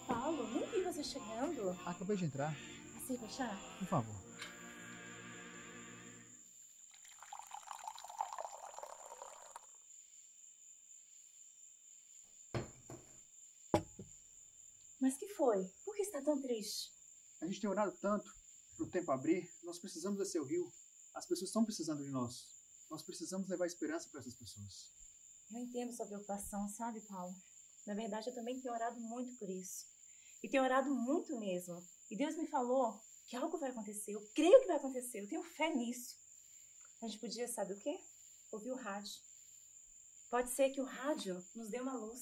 Paulo, nem vi você chegando. Acabei de entrar. Sirva chá? Por favor. Mas que foi? Por que está tão triste? A gente tem orado tanto para o tempo abrir. Nós precisamos descer o rio. As pessoas estão precisando de nós. Nós precisamos levar esperança para essas pessoas. Eu entendo sua preocupação, sabe, Paulo? Na verdade, eu também tenho orado muito por isso. E tenho orado muito mesmo. E Deus me falou que algo vai acontecer. Eu creio que vai acontecer. Eu tenho fé nisso. A gente podia, sabe o quê? Ouvir o rádio. Pode ser que o rádio nos dê uma luz.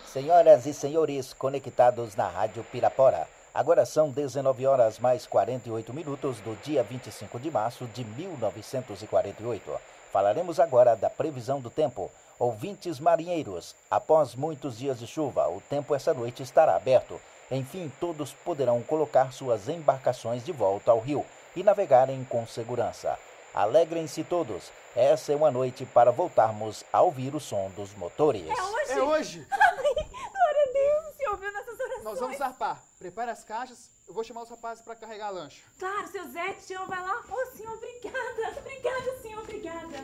Senhoras e senhores conectados na Rádio Pirapora, agora são 19 horas mais 48 minutos do dia 25 de março de 1948. Falaremos agora da previsão do tempo. Ouvintes marinheiros, após muitos dias de chuva, o tempo essa noite estará aberto. Enfim, todos poderão colocar suas embarcações de volta ao rio e navegarem com segurança. Alegrem-se todos. Essa é uma noite para voltarmos a ouvir o som dos motores. É hoje? É hoje! Ai, glória a Deus! Se ouviu nossas orações. Nós vamos zarpar. Prepare as caixas. Eu vou chamar os rapazes para carregar a lancha. Claro, seu Zé, Tião, vai lá. Oh, senhor, obrigada. Obrigada, senhor, obrigada.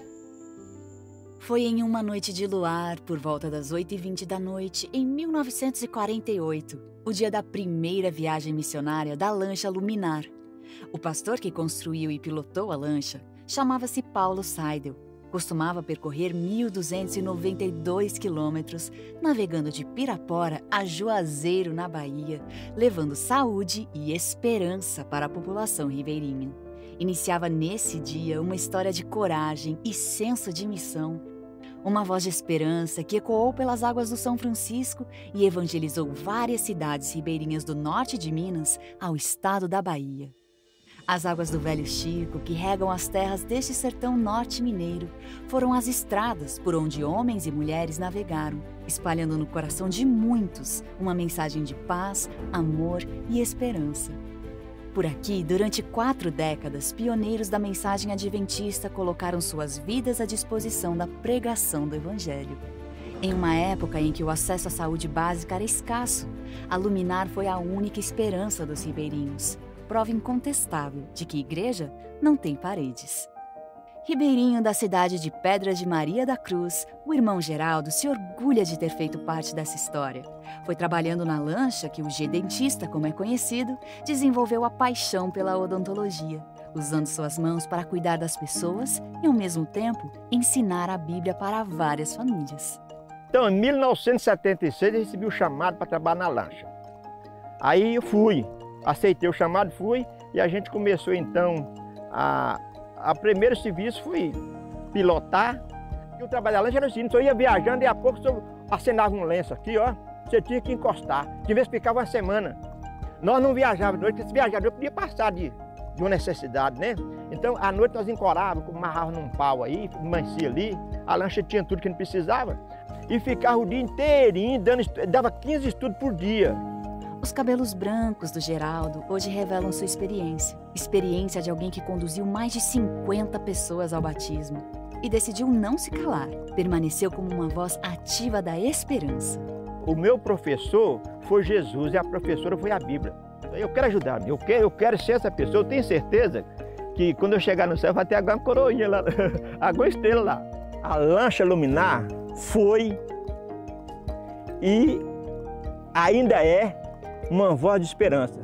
Foi em uma noite de luar, por volta das 8h20 da noite, em 1948, o dia da primeira viagem missionária da lancha Luminar. O pastor que construiu e pilotou a lancha chamava-se Paulo Seidel. Costumava percorrer 1.292 quilômetros, navegando de Pirapora a Juazeiro, na Bahia, levando saúde e esperança para a população ribeirinha. Iniciava nesse dia uma história de coragem e senso de missão, uma voz de esperança que ecoou pelas águas do São Francisco e evangelizou várias cidades ribeirinhas do norte de Minas ao estado da Bahia. As águas do Velho Chico, que regam as terras deste sertão norte mineiro, foram as estradas por onde homens e mulheres navegaram, espalhando no coração de muitos uma mensagem de paz, amor e esperança. Por aqui, durante 4 décadas, pioneiros da mensagem adventista colocaram suas vidas à disposição da pregação do Evangelho. Em uma época em que o acesso à saúde básica era escasso, a Luminar foi a única esperança dos ribeirinhos. Prova incontestável de que igreja não tem paredes. Ribeirinho da cidade de Pedras de Maria da Cruz, o irmão Geraldo se orgulha de ter feito parte dessa história. Foi trabalhando na lancha que o G-dentista, como é conhecido, desenvolveu a paixão pela odontologia, usando suas mãos para cuidar das pessoas e, ao mesmo tempo, ensinar a Bíblia para várias famílias. Então, em 1976, eu recebi o chamado para trabalhar na lancha. Aí eu fui. Aceitei o chamado, fui, e a gente começou então a primeiro serviço foi pilotar. E o trabalho da lancha era assim, eu ia viajando e a pouco eu acenava um lenço aqui, ó, você tinha que encostar, de vez ficava uma semana. Nós não viajávamos à noite, porque se viajava eu podia passar de uma necessidade, né? Então à noite nós encorávamos, amarrávamos num pau aí, amanhecia ali, a lancha tinha tudo que a gente precisava, e ficava o dia inteirinho, dava 15 estudos por dia. Os cabelos brancos do Geraldo hoje revelam sua experiência. Experiência de alguém que conduziu mais de 50 pessoas ao batismo. E decidiu não se calar. Permaneceu como uma voz ativa da esperança. O meu professor foi Jesus e a professora foi a Bíblia. Eu quero ajudar, eu quero ser essa pessoa. Eu tenho certeza que quando eu chegar no céu vai ter alguma coroinha lá, alguma estrela lá. A lancha Luminar foi e ainda é uma voz de esperança.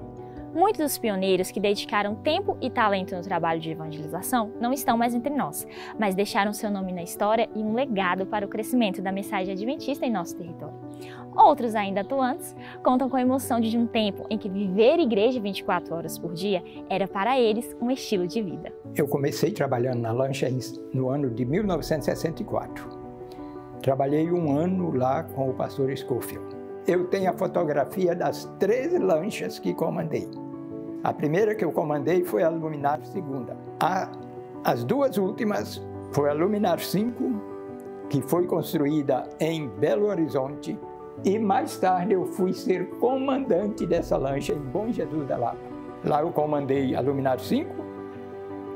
Muitos dos pioneiros que dedicaram tempo e talento no trabalho de evangelização não estão mais entre nós, mas deixaram seu nome na história e um legado para o crescimento da mensagem adventista em nosso território. Outros, ainda atuantes, contam com a emoção de um tempo em que viver igreja 24 horas por dia era para eles um estilo de vida. Eu comecei trabalhando na lancha no ano de 1964. Trabalhei um ano lá com o pastor Scofield. Eu tenho a fotografia das 13 lanchas que comandei. A primeira que eu comandei foi a Luminar 2. As 2 últimas foi a Luminar 5, que foi construída em Belo Horizonte, e mais tarde eu fui ser comandante dessa lancha em Bom Jesus da Lapa. Lá eu comandei a Luminar 5,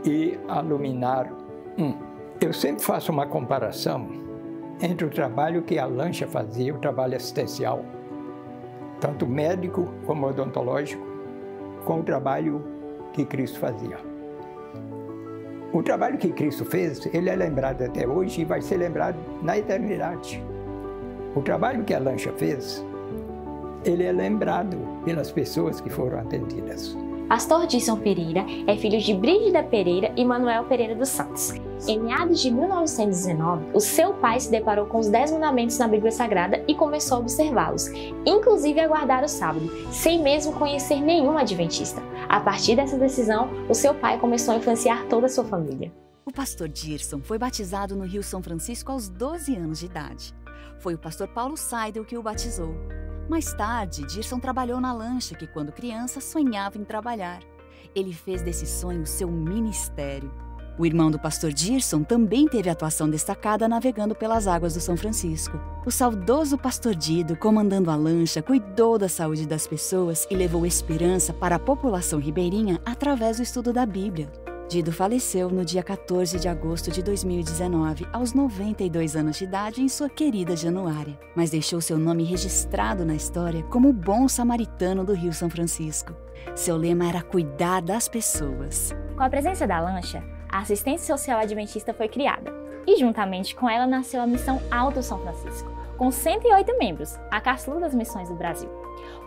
e a Luminar 1. Eu sempre faço uma comparação entre o trabalho que a lancha fazia, o trabalho assistencial, tanto médico como odontológico, com o trabalho que Cristo fazia. O trabalho que Cristo fez, ele é lembrado até hoje e vai ser lembrado na eternidade. O trabalho que a lancha fez, ele é lembrado pelas pessoas que foram atendidas. Pastor Disson Pereira é filho de Brígida Pereira e Manuel Pereira dos Santos. Em meados de 1919, o seu pai se deparou com os 10 mandamentos na Bíblia Sagrada e começou a observá-los, inclusive a guardar o sábado, sem mesmo conhecer nenhum adventista. A partir dessa decisão, o seu pai começou a influenciar toda a sua família. O pastor Dirson foi batizado no Rio São Francisco aos 12 anos de idade. Foi o pastor Paulo Seidel que o batizou. Mais tarde, Dirson trabalhou na lancha que, quando criança, sonhava em trabalhar. Ele fez desse sonho seu ministério. O irmão do pastor Dirson também teve atuação destacada navegando pelas águas do São Francisco. O saudoso pastor Dido, comandando a lancha, cuidou da saúde das pessoas e levou esperança para a população ribeirinha através do estudo da Bíblia. Dido faleceu no dia 14 de agosto de 2019, aos 92 anos de idade, em sua querida Januária, mas deixou seu nome registrado na história como o bom samaritano do Rio São Francisco. Seu lema era cuidar das pessoas. Com a presença da lancha, a assistência social adventista foi criada, e juntamente com ela nasceu a Missão Alto São Francisco, com 108 membros, a caçula das missões do Brasil.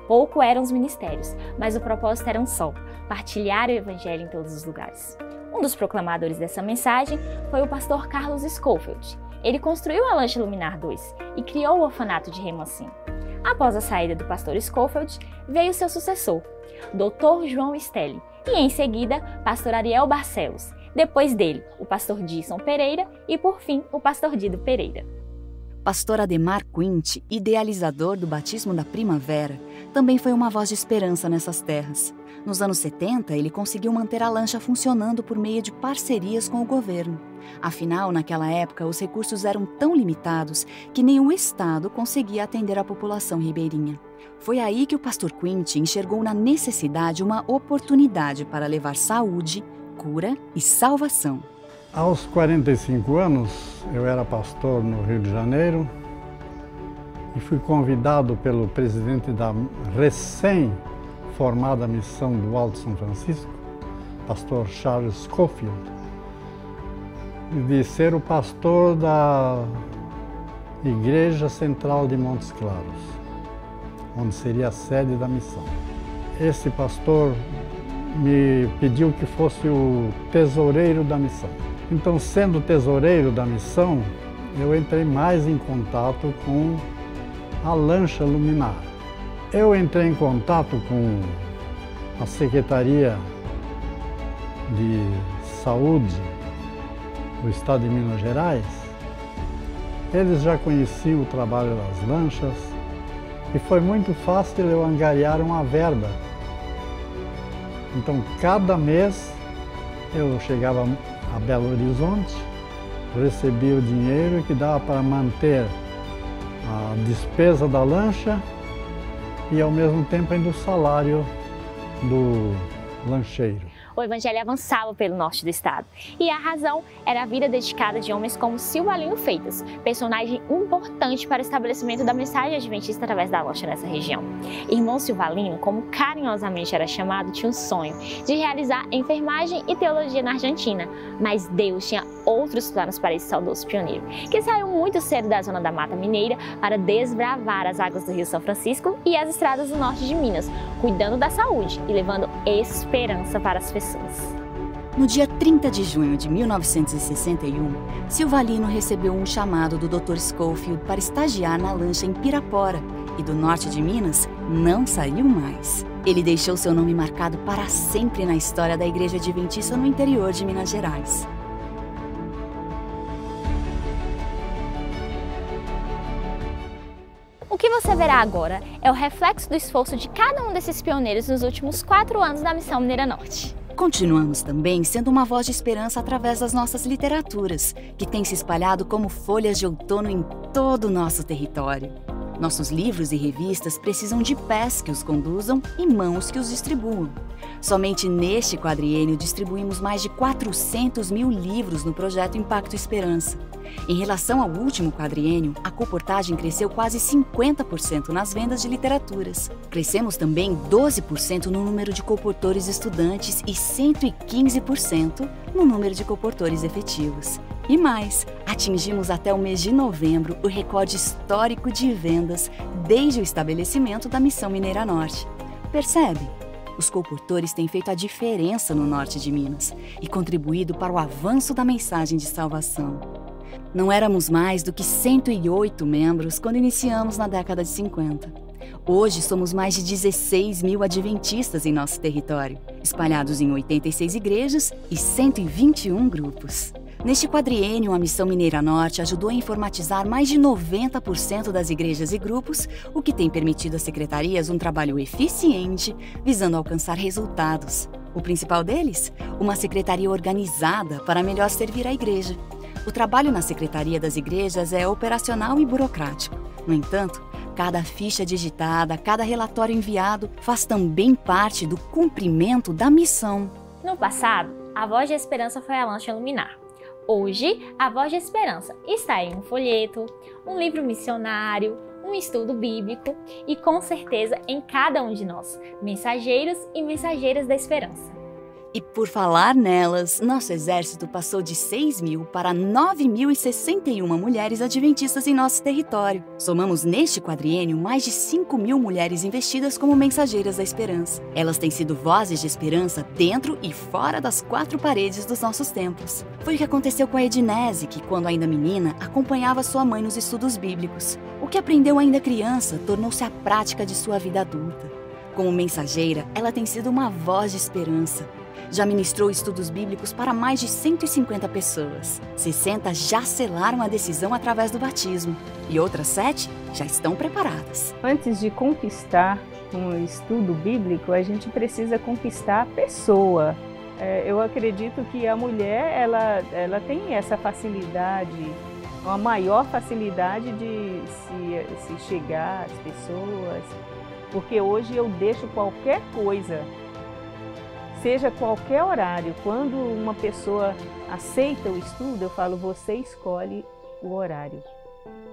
Pouco eram os ministérios, mas o propósito era um só: partilhar o evangelho em todos os lugares. Um dos proclamadores dessa mensagem foi o pastor Carlos Schofield. Ele construiu a lancha Luminar 2 e criou o orfanato de Remansim. Após a saída do pastor Schofield, veio seu sucessor, Dr. João Stelli, e em seguida, pastor Ariel Barcelos. Depois dele, o pastor Disson Pereira e, por fim, o pastor Dido Pereira. Pastor Ademar Quint, idealizador do batismo da primavera, também foi uma voz de esperança nessas terras. Nos anos 70, ele conseguiu manter a lancha funcionando por meio de parcerias com o governo. Afinal, naquela época, os recursos eram tão limitados que nem o Estado conseguia atender a população ribeirinha. Foi aí que o pastor Quint enxergou na necessidade uma oportunidade para levar saúde, cura e salvação. Aos 45 anos, eu era pastor no Rio de Janeiro e fui convidado pelo presidente da recém-formada missão do Alto São Francisco, pastor Charles Schofield, de ser o pastor da Igreja Central de Montes Claros, onde seria a sede da missão. Esse pastor me pediu que fosse o tesoureiro da missão. Então, sendo tesoureiro da missão, eu entrei mais em contato com a lancha Luminar. Eu entrei em contato com a Secretaria de Saúde do Estado de Minas Gerais. Eles já conheciam o trabalho das lanchas e foi muito fácil eu angariar uma verba. Então, cada mês eu chegava a Belo Horizonte, recebia o dinheiro que dava para manter a despesa da lancha e, ao mesmo tempo, ainda o salário do lancheiro. O evangelho avançava pelo norte do estado, e a razão era a vida dedicada de homens como Silvalino Freitas, personagem importante para o estabelecimento da mensagem adventista através da lancha nessa região. Irmão Silvalino, como carinhosamente era chamado, tinha um sonho de realizar enfermagem e teologia na Argentina, mas Deus tinha outros planos para esse saudoso pioneiro, que saiu muito cedo da zona da Mata Mineira para desbravar as águas do Rio São Francisco e as estradas do norte de Minas, cuidando da saúde e levando esperança para as pessoas. No dia 30 de junho de 1961, Silvalino recebeu um chamado do Dr. Schofield para estagiar na lancha em Pirapora e do norte de Minas não saiu mais. Ele deixou seu nome marcado para sempre na história da Igreja Adventista no interior de Minas Gerais. O que você verá agora é o reflexo do esforço de cada um desses pioneiros nos últimos 4 anos da Missão Mineira Norte. Continuamos também sendo uma voz de esperança através das nossas literaturas, que têm se espalhado como folhas de outono em todo o nosso território. Nossos livros e revistas precisam de pés que os conduzam e mãos que os distribuam. Somente neste quadriênio distribuímos mais de 400 mil livros no projeto Impacto Esperança. Em relação ao último quadriênio, a colportagem cresceu quase 50% nas vendas de literaturas. Crescemos também 12% no número de colportores estudantes e 115% no número de colportores efetivos. E mais, atingimos até o mês de novembro o recorde histórico de vendas desde o estabelecimento da Missão Mineira Norte. Percebe? Os colportores têm feito a diferença no norte de Minas e contribuído para o avanço da mensagem de salvação. Não éramos mais do que 108 membros quando iniciamos na década de 50. Hoje somos mais de 16 mil adventistas em nosso território, espalhados em 86 igrejas e 121 grupos. Neste quadriênio, a Missão Mineira Norte ajudou a informatizar mais de 90% das igrejas e grupos, o que tem permitido às secretarias um trabalho eficiente, visando alcançar resultados. O principal deles? Uma secretaria organizada para melhor servir a igreja. O trabalho na secretaria das igrejas é operacional e burocrático. No entanto, cada ficha digitada, cada relatório enviado faz também parte do cumprimento da missão. No passado, a Voz de Esperança foi a Lancha Luminar. Hoje, a Voz de Esperança está em um folheto, um livro missionário, um estudo bíblico e, com certeza, em cada um de nós, mensageiros e mensageiras da esperança. E por falar nelas, nosso exército passou de 6.000 para 9.061 mulheres adventistas em nosso território. Somamos neste quadriênio mais de 5.000 mulheres investidas como mensageiras da esperança. Elas têm sido vozes de esperança dentro e fora das 4 paredes dos nossos templos. Foi o que aconteceu com a Ednese, que quando ainda menina, acompanhava sua mãe nos estudos bíblicos. O que aprendeu ainda criança tornou-se a prática de sua vida adulta. Como mensageira, ela tem sido uma voz de esperança. Já ministrou estudos bíblicos para mais de 150 pessoas. 60 já selaram a decisão através do batismo e outras 7 já estão preparadas. Antes de conquistar um estudo bíblico, a gente precisa conquistar a pessoa. Eu acredito que a mulher ela tem essa facilidade, uma maior facilidade de se chegar às pessoas, porque hoje eu deixo qualquer coisa, seja qualquer horário. Quando uma pessoa aceita o estudo, eu falo, você escolhe o horário.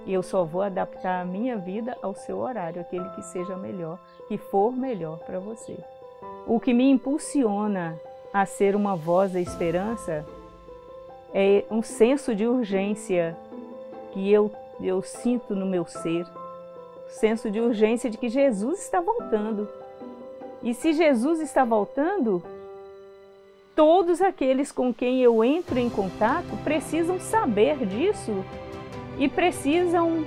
E eu só vou adaptar a minha vida ao seu horário, aquele que seja melhor, que for melhor para você. O que me impulsiona a ser uma voz da esperança é um senso de urgência que eu sinto no meu ser. Senso de urgência de que Jesus está voltando. E se Jesus está voltando, todos aqueles com quem eu entro em contato precisam saber disso e precisam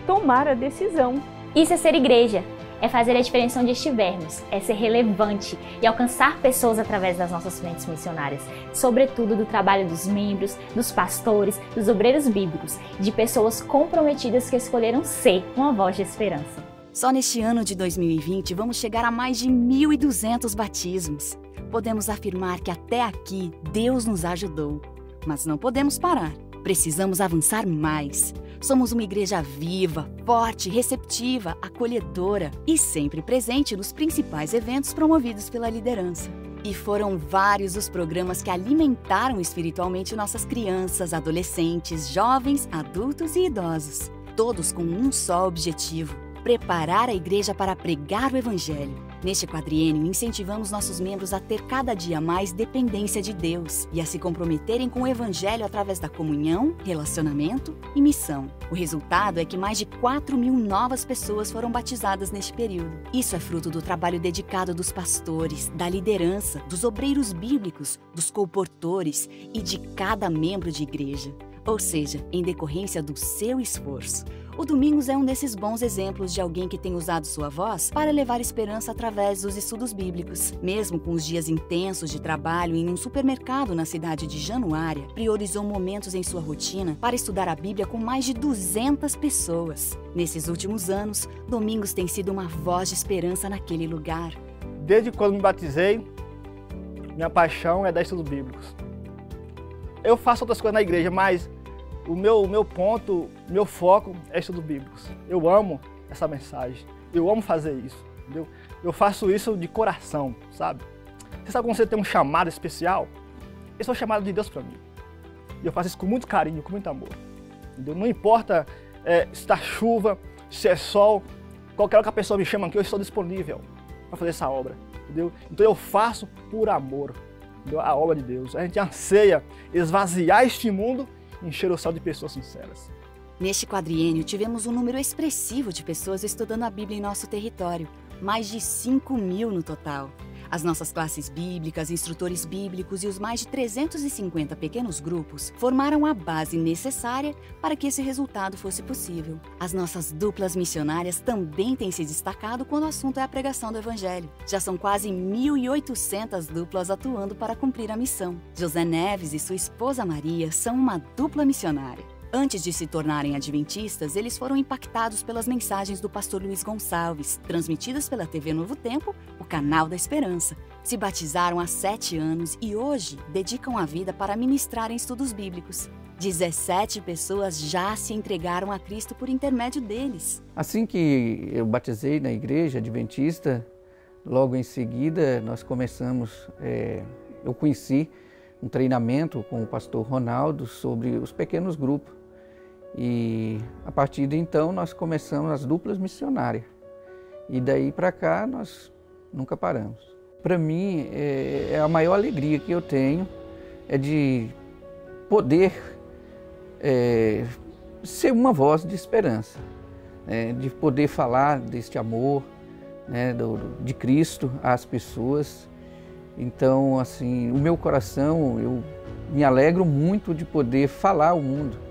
tomar a decisão. Isso é ser igreja, é fazer a diferença onde estivermos, é ser relevante e alcançar pessoas através das nossas frentes missionárias, sobretudo do trabalho dos membros, dos pastores, dos obreiros bíblicos, de pessoas comprometidas que escolheram ser uma voz de esperança. Só neste ano de 2020 vamos chegar a mais de 1.200 batismos. Podemos afirmar que até aqui Deus nos ajudou, mas não podemos parar. Precisamos avançar mais. Somos uma igreja viva, forte, receptiva, acolhedora e sempre presente nos principais eventos promovidos pela liderança. E foram vários os programas que alimentaram espiritualmente nossas crianças, adolescentes, jovens, adultos e idosos. Todos com um só objetivo: preparar a igreja para pregar o Evangelho. Neste quadriênio, incentivamos nossos membros a ter cada dia mais dependência de Deus e a se comprometerem com o Evangelho através da comunhão, relacionamento e missão. O resultado é que mais de 4.000 novas pessoas foram batizadas neste período. Isso é fruto do trabalho dedicado dos pastores, da liderança, dos obreiros bíblicos, dos colportores e de cada membro de igreja. Ou seja, em decorrência do seu esforço. O Domingos é um desses bons exemplos de alguém que tem usado sua voz para levar esperança através dos estudos bíblicos. Mesmo com os dias intensos de trabalho em um supermercado na cidade de Januária, priorizou momentos em sua rotina para estudar a Bíblia com mais de 200 pessoas. Nesses últimos anos, Domingos tem sido uma voz de esperança naquele lugar. Desde quando me batizei, minha paixão é dar estudos bíblicos. Eu faço outras coisas na igreja, mas o meu ponto, meu foco é estudo bíblico. Eu amo essa mensagem, eu amo fazer isso, entendeu? Eu faço isso de coração, sabe? Você sabe quando você tem um chamado especial? Esse é o chamado de Deus para mim. E eu faço isso com muito carinho, com muito amor, entendeu? Não importa se está chuva, se é sol, qualquer hora que a pessoa me chama aqui, eu estou disponível para fazer essa obra, entendeu? Então eu faço por amor, entendeu? A obra de Deus. A gente anseia esvaziar este mundo e encher o céu de pessoas sinceras. Neste quadriênio, tivemos um número expressivo de pessoas estudando a Bíblia em nosso território, mais de 5.000 no total. As nossas classes bíblicas, instrutores bíblicos e os mais de 350 pequenos grupos formaram a base necessária para que esse resultado fosse possível. As nossas duplas missionárias também têm se destacado quando o assunto é a pregação do Evangelho. Já são quase 1.800 duplas atuando para cumprir a missão. José Neves e sua esposa Maria são uma dupla missionária. Antes de se tornarem adventistas, eles foram impactados pelas mensagens do pastor Luiz Gonçalves, transmitidas pela TV Novo Tempo, o Canal da Esperança. Se batizaram há 7 anos e hoje dedicam a vida para ministrar em estudos bíblicos. 17 pessoas já se entregaram a Cristo por intermédio deles. Assim que eu batizei na igreja adventista, logo em seguida nós começamos, eu conheci um treinamento com o pastor Ronaldo sobre os pequenos grupos. E a partir de então nós começamos as duplas missionárias. E daí para cá nós nunca paramos. Para mim é a maior alegria que eu tenho é de poder ser uma voz de esperança, de poder falar deste amor, de Cristo às pessoas. Então, assim, o meu coração, eu me alegro muito de poder falar ao mundo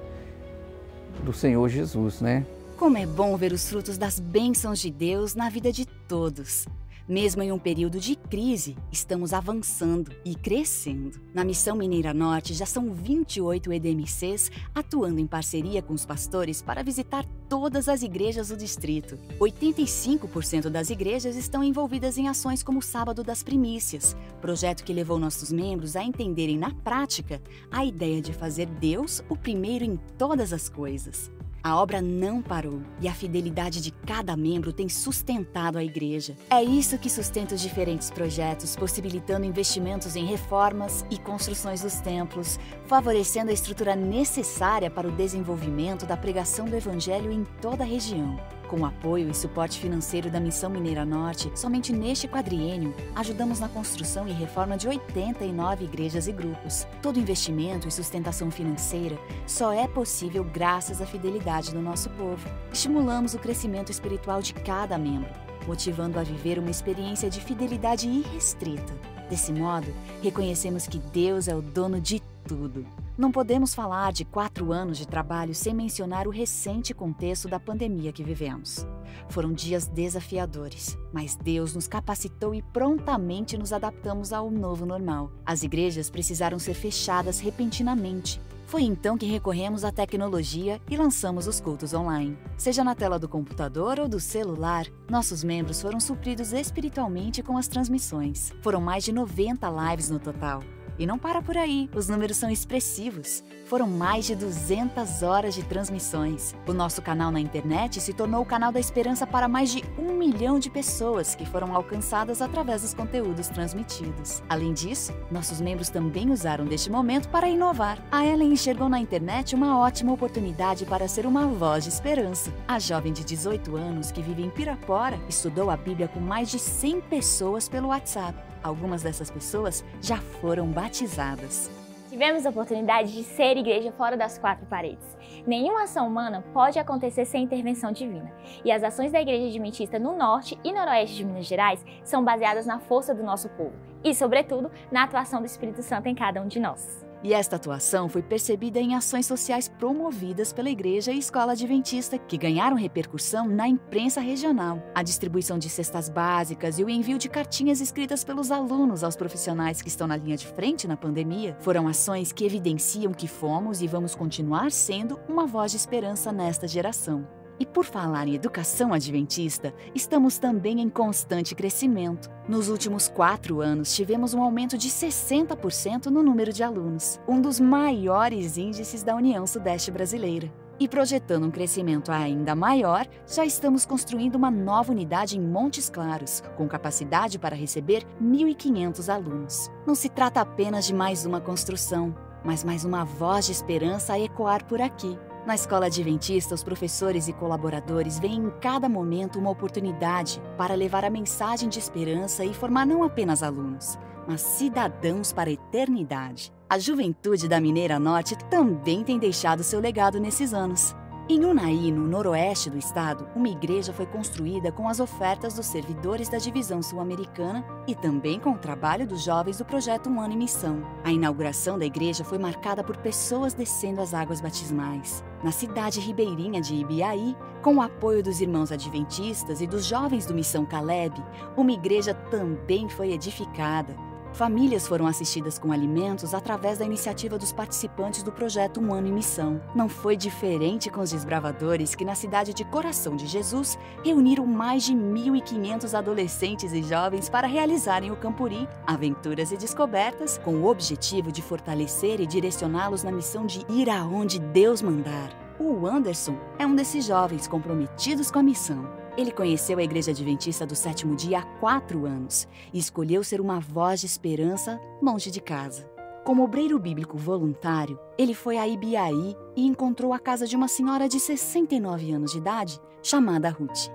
do Senhor Jesus, né? Como é bom ver os frutos das bênçãos de Deus na vida de todos. Mesmo em um período de crise, estamos avançando e crescendo. Na Missão Mineira Norte, já são 28 EDMCs atuando em parceria com os pastores para visitar todas as igrejas do distrito. 85% das igrejas estão envolvidas em ações como o Sábado das Primícias, projeto que levou nossos membros a entenderem na prática a ideia de fazer Deus o primeiro em todas as coisas. A obra não parou e a fidelidade de cada membro tem sustentado a igreja. É isso que sustenta os diferentes projetos, possibilitando investimentos em reformas e construções dos templos, favorecendo a estrutura necessária para o desenvolvimento da pregação do Evangelho em toda a região. Com o apoio e suporte financeiro da Missão Mineira Norte, somente neste quadriênio, ajudamos na construção e reforma de 89 igrejas e grupos. Todo investimento e sustentação financeira só é possível graças à fidelidade do nosso povo. Estimulamos o crescimento espiritual de cada membro, motivando a viver uma experiência de fidelidade irrestrita. Desse modo, reconhecemos que Deus é o dono de tudo. Não podemos falar de 4 anos de trabalho sem mencionar o recente contexto da pandemia que vivemos. Foram dias desafiadores, mas Deus nos capacitou e prontamente nos adaptamos ao novo normal. As igrejas precisaram ser fechadas repentinamente. Foi então que recorremos à tecnologia e lançamos os cultos online. Seja na tela do computador ou do celular, nossos membros foram supridos espiritualmente com as transmissões. Foram mais de 90 lives no total. E não para por aí, os números são expressivos. Foram mais de 200 horas de transmissões. O nosso canal na internet se tornou o canal da esperança para mais de 1 milhão de pessoas que foram alcançadas através dos conteúdos transmitidos. Além disso, nossos membros também usaram deste momento para inovar. A Ellen enxergou na internet uma ótima oportunidade para ser uma voz de esperança. A jovem de 18 anos que vive em Pirapora estudou a Bíblia com mais de 100 pessoas pelo WhatsApp. Algumas dessas pessoas já foram batizadas. Tivemos a oportunidade de ser igreja fora das 4 paredes. Nenhuma ação humana pode acontecer sem intervenção divina. E as ações da Igreja Adventista no norte e noroeste de Minas Gerais são baseadas na força do nosso povo e, sobretudo, na atuação do Espírito Santo em cada um de nós. E esta atuação foi percebida em ações sociais promovidas pela Igreja e Escola Adventista, que ganharam repercussão na imprensa regional. A distribuição de cestas básicas e o envio de cartinhas escritas pelos alunos aos profissionais que estão na linha de frente na pandemia foram ações que evidenciam que fomos e vamos continuar sendo uma voz de esperança nesta geração. E por falar em educação adventista, estamos também em constante crescimento. Nos últimos 4 anos, tivemos um aumento de 60% no número de alunos, um dos maiores índices da União Sudeste Brasileira. E projetando um crescimento ainda maior, já estamos construindo uma nova unidade em Montes Claros, com capacidade para receber 1.500 alunos. Não se trata apenas de mais uma construção, mas mais uma voz de esperança a ecoar por aqui. Na Escola Adventista, os professores e colaboradores veem em cada momento uma oportunidade para levar a mensagem de esperança e formar não apenas alunos, mas cidadãos para a eternidade. A juventude da Mineira Norte também tem deixado seu legado nesses anos. Em Unai, no noroeste do estado, uma igreja foi construída com as ofertas dos servidores da Divisão Sul-Americana e também com o trabalho dos jovens do projeto Um Ano em Missão. A inauguração da igreja foi marcada por pessoas descendo as águas batismais. Na cidade ribeirinha de Ibiaí, com o apoio dos irmãos adventistas e dos jovens do Missão Caleb, uma igreja também foi edificada. Famílias foram assistidas com alimentos através da iniciativa dos participantes do projeto Um Ano em Missão. Não foi diferente com os desbravadores que, na cidade de Coração de Jesus, reuniram mais de 1.500 adolescentes e jovens para realizarem o Campuri, aventuras e descobertas, com o objetivo de fortalecer e direcioná-los na missão de ir aonde Deus mandar. O Anderson é um desses jovens comprometidos com a missão. Ele conheceu a Igreja Adventista do Sétimo Dia há 4 anos e escolheu ser uma voz de esperança longe de casa. Como obreiro bíblico voluntário, ele foi a Ibiaí e encontrou a casa de uma senhora de 69 anos de idade, chamada Ruth.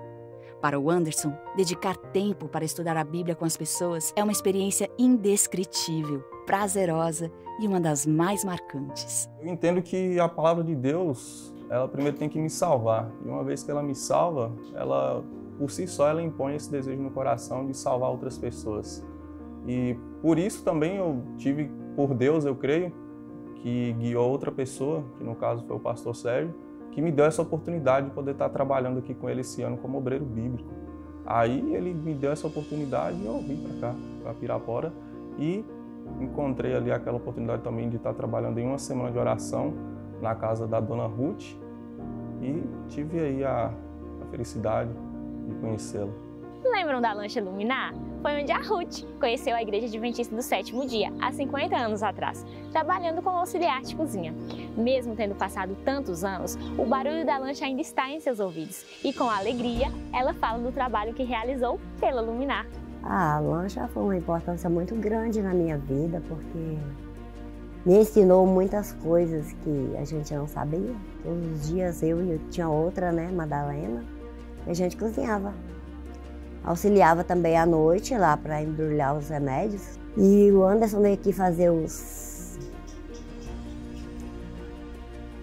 Para o Anderson, dedicar tempo para estudar a Bíblia com as pessoas é uma experiência indescritível, prazerosa e uma das mais marcantes. Eu entendo que a palavra de Deus, ela primeiro tem que me salvar. E uma vez que ela me salva, ela, por si só, ela impõe esse desejo no coração de salvar outras pessoas. E por isso também eu tive, por Deus, eu creio, que guiou outra pessoa, que no caso foi o pastor Sérgio, que me deu essa oportunidade de poder estar trabalhando aqui com ele esse ano como obreiro bíblico. Aí ele me deu essa oportunidade e eu vim para cá, para Pirapora, e encontrei ali aquela oportunidade também de estar trabalhando em uma semana de oração na casa da dona Ruth e tive aí a felicidade de conhecê-la. Lembram da Lancha Luminar? Foi onde a Ruth conheceu a Igreja Adventista do Sétimo Dia, há 50 anos atrás, trabalhando como auxiliar de cozinha. Mesmo tendo passado tantos anos, o barulho da lancha ainda está em seus ouvidos e, com alegria, ela fala do trabalho que realizou pela Luminar. A lancha foi uma importância muito grande na minha vida, porque me ensinou muitas coisas que a gente não sabia. Todos os dias eu tinha outra, né, Madalena, e a gente cozinhava. Auxiliava também à noite lá para embrulhar os remédios. E o Anderson veio aqui fazer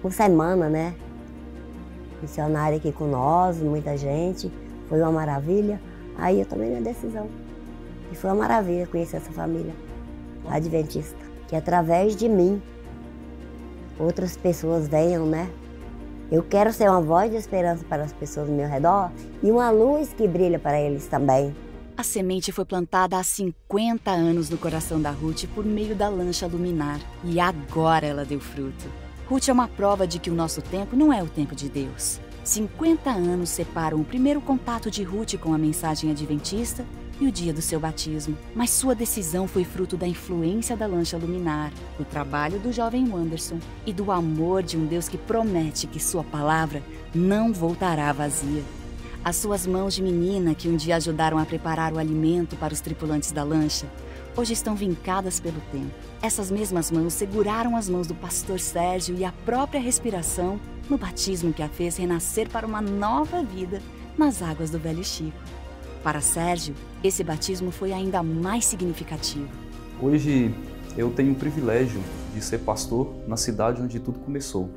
por semana, né? Missionário aqui com nós, muita gente. Foi uma maravilha. Aí eu tomei minha decisão. E foi uma maravilha conhecer essa família adventista. Que através de mim, outras pessoas venham, né? Eu quero ser uma voz de esperança para as pessoas ao meu redor e uma luz que brilha para eles também. A semente foi plantada há 50 anos no coração da Ruth por meio da Lancha Luminar. E agora ela deu fruto. Ruth é uma prova de que o nosso tempo não é o tempo de Deus. 50 anos separam o primeiro contato de Ruth com a mensagem adventista e o dia do seu batismo. Mas sua decisão foi fruto da influência da Lancha Luminar, do trabalho do jovem Anderson e do amor de um Deus que promete que sua palavra não voltará vazia. As suas mãos de menina que um dia ajudaram a preparar o alimento para os tripulantes da lancha, hoje estão vincadas pelo tempo. Essas mesmas mãos seguraram as mãos do pastor Sérgio e a própria respiração no batismo que a fez renascer para uma nova vida nas águas do Velho Chico. Para Sérgio, esse batismo foi ainda mais significativo. Hoje eu tenho o privilégio de ser pastor na cidade onde tudo começou.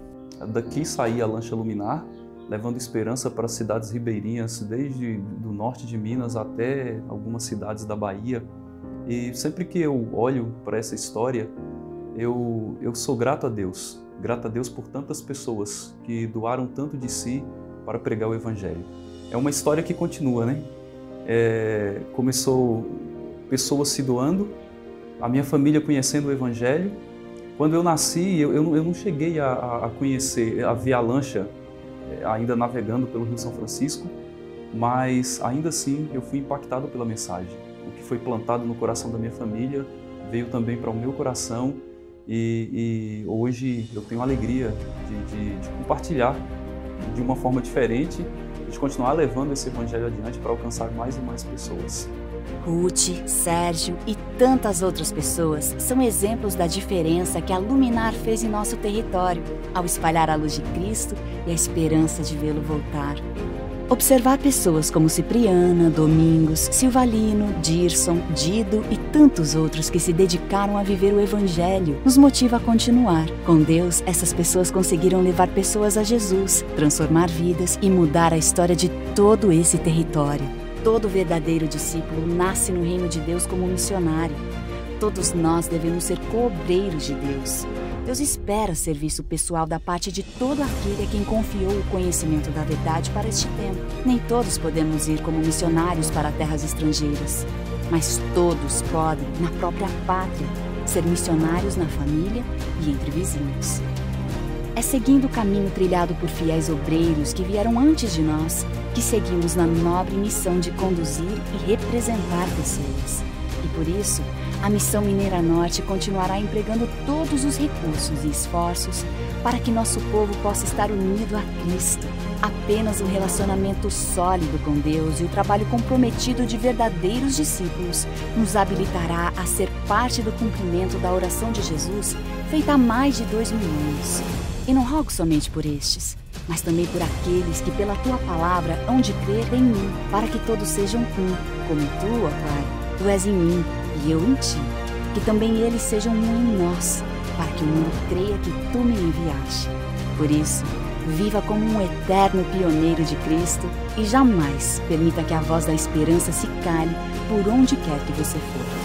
Daqui saía a Lancha Luminar, levando esperança para as cidades ribeirinhas, desde do norte de Minas até algumas cidades da Bahia. E sempre que eu olho para essa história, eu sou grato a Deus por tantas pessoas que doaram tanto de si para pregar o Evangelho. É uma história que continua, né? Começou pessoas se doando, a minha família conhecendo o Evangelho. Quando eu nasci, eu não cheguei a conhecer, a ver a lancha ainda navegando pelo Rio São Francisco, mas ainda assim eu fui impactado pela mensagem. O que foi plantado no coração da minha família veio também para o meu coração e hoje eu tenho a alegria de compartilhar de uma forma diferente, de continuar levando esse evangelho adiante para alcançar mais e mais pessoas. Ruth, Sérgio e tantas outras pessoas são exemplos da diferença que a Luminar fez em nosso território, ao espalhar a luz de Cristo e a esperança de vê-lo voltar. Observar pessoas como Cipriana, Domingos, Silvalino, Dirson, Dido e tantos outros que se dedicaram a viver o Evangelho nos motiva a continuar. Com Deus, essas pessoas conseguiram levar pessoas a Jesus, transformar vidas e mudar a história de todo esse território. Todo verdadeiro discípulo nasce no reino de Deus como missionário. Todos nós devemos ser co-obreiros de Deus. Deus espera serviço pessoal da parte de todo aquele a quem confiou o conhecimento da verdade para este tempo. Nem todos podemos ir como missionários para terras estrangeiras, mas todos podem, na própria pátria, ser missionários na família e entre vizinhos. É seguindo o caminho trilhado por fiéis obreiros que vieram antes de nós que seguimos na nobre missão de conduzir e representar pessoas. E por isso, a Missão Mineira Norte continuará empregando todos os recursos e esforços para que nosso povo possa estar unido a Cristo. Apenas um relacionamento sólido com Deus e o trabalho comprometido de verdadeiros discípulos nos habilitará a ser parte do cumprimento da oração de Jesus feita há mais de 2 mil anos. E não rogo somente por estes, mas também por aqueles que pela Tua palavra hão de crer em mim, para que todos sejam um, como Tu, ó Pai, Tu és em mim e eu em Ti, que também eles sejam um em nós, para que o mundo creia que Tu me enviaste. Por isso, viva como um eterno pioneiro de Cristo e jamais permita que a voz da esperança se cale por onde quer que você for.